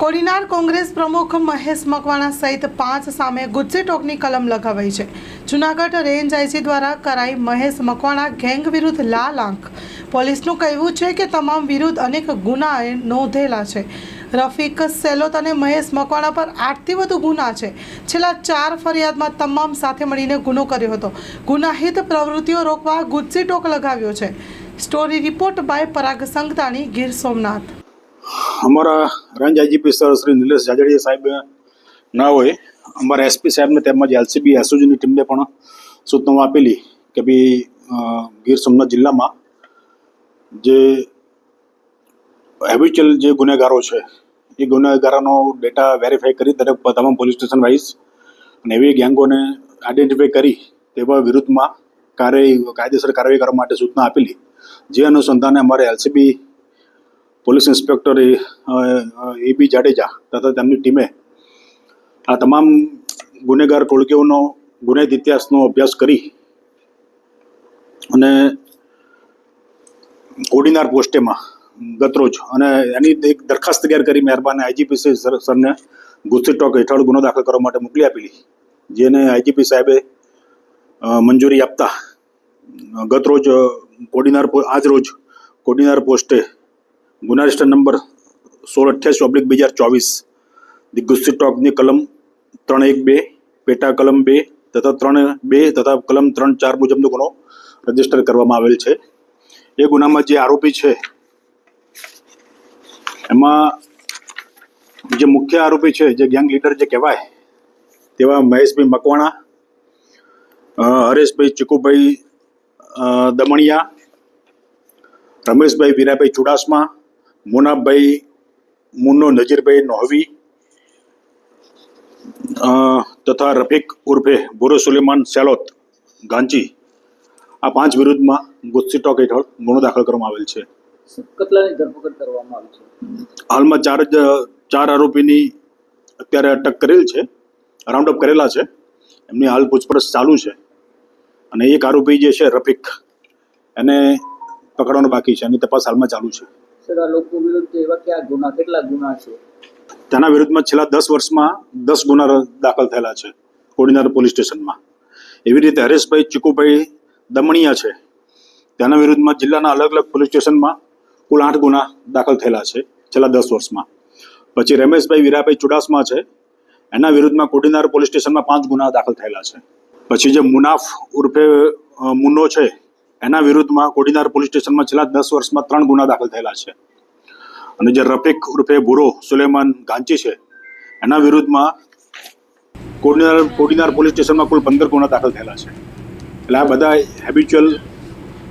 કોડીનાર કોંગ્રેસ પ્રમુખ મહેશ મકવાણા સહિત 5 સામે ગુજસી ટોકની કલમ લગાવાઈ છે। જૂનાગઢ રેન્જ આઈજી દ્વારા કરાઈ મહેશ મકવાણા ગેંગ વિરુદ્ધ લાલ આંખ। પોલીસનું કહેવું છે કે તમામ વિરુદ્ધ અનેક ગુના નોંધેલા છે। રફીક સેલોત અને મહેશ મકવાણા પર 8થી વધુ ગુના છે। છેલ્લા 4 ફરિયાદમાં તમામ સાથે મળીને ગુનો કર્યો હતો। ગુનાહિત પ્રવૃત્તિઓ રોકવા ગુજસી ટોક લગાવ્યો છે। સ્ટોરી રિપોર્ટ બાય પરાગ સંગતાણી, ગીર સોમનાથ। અમારા range IGP sir Shri Nilesh Jajadiya સાહેબ ના હોય, અમારા એસપી સાહેબને તેમજ એલસીબી એસઓજીની ટીમને પણ સૂચનાઓ આપેલી કે ભાઈ ગીર સોમનાથ જિલ્લામાં જે હેબિચ્યુઅલ જે ગુનેગારો છે એ ગુનેગારોનો ડેટા વેરીફાઈ કરી તમામ પોલીસ સ્ટેશન વાઇઝ અને એવી ગેંગોને આઈડેન્ટિફાઈ કરી તેવા વિરુદ્ધમાં કાયદેસર કાર્યવાહી કરવા માટે સૂચના આપેલી। જે અનુસંધાને અમારે એલસીબી પોલીસ ઇન્સ્પેક્ટર એબી જાડેજા તથા તેમની ટીમે આ તમામ ગુનેગાર ટોળકીઓનો ગુનાહિત ઇતિહાસનો અભ્યાસ કરી અને કોડીનાર પોસ્ટેમાં ગતરોજ અને એની એક દરખાસ્ત તૈયાર કરી મહેરબાન આઈજીપી સરને ગુજસી ટોક હેઠળ ગુનો દાખલ કરવા માટે મોકલી આપેલી, જેને આઈજીપી સાહેબે મંજૂરી આપતા ગતરોજ આજરોજ કોડીનાર પોસ્ટે ગુના રજિસ્ટર નંબર 1688/2024 ગુજસી ટોકની કલમ 312 પેટા કલમ 2 તથા 3(2) તથા કલમ 3(4) મુજબનો ગુનો રજીસ્ટર કરવામાં આવેલ છે। એ ગુનામાં જે આરોપી છે એમાં જે મુખ્ય આરોપી છે, જે ગેંગ લીડર જે કહેવાય તેવા મહેશભાઈ મકવાણા, હરેશભાઈ ચીકુભાઈ દમણિયા, રમેશભાઈ વીરાભાઈ ચુડાસમા, મુનાભાઈ મુન્નો નજીરભાઈ નોહવી તથા રફીક ઉર્ફે બુરો સુલેમાન સેલોત ગાંચી, આ 5 વિરુદ્ધમાં ગુજસી ટોક હેઠળ ગુનો દાખલ કરવામાં આવેલ છે। કેટલાની ધરપકડ કરવામાં આવી છે? હાલમાં 4 આરોપીની અત્યારે અટક કરેલ છે, રાઉન્ડ અપ કરેલા છે, એમની હાલ પૂછપરછ ચાલુ છે અને એક આરોપી જે છે રફીક, એને પકડવાનો બાકી છે, એની તપાસ હાલમાં ચાલુ છે। સર, આ લોકો વિરુદ્ધ એવા કેટલા ગુના છે? તેના વિરુદ્ધમાં છેલ્લા 10 વર્ષમાં 10 ગુના દાખલ થયેલા છે કોડીનાર પોલીસ સ્ટેશનમાં। એવી રીતે હરેશભાઈ ચીકુભાઈ દમણિયા છે, તેના વિરુદ્ધમાં જિલ્લાના અલગ અલગ પોલીસ સ્ટેશનમાં કુલ 8 ગુના દાખલ થયેલા છે છેલ્લા 10 વર્ષમાં। પછી રમેશભાઈ વીરાભાઈ ચુડાસમા છે, એના વિરુદ્ધમાં કોડીનાર પોલીસ સ્ટેશનમાં 5 ગુના દાખલ થયેલા છે। પછી જે મુનાફ ઉર્ફે મુન્નો છે, એના વિરુદ્ધમાં કોડીનાર પોલીસ સ્ટેશનમાં છેલ્લા 10 વર્ષમાં 3 ગુના દાખલ થયેલા છે। અને જે રફીક ઉર્ફે બુરો સુલેમાન ગાંચી છે, એના વિરુદ્ધમાં કોડીનાર પોલીસ સ્ટેશનમાં કુલ 15 ગુના દાખલ થયેલા છે। એટલે આ બધા હેબિચ્યુઅલ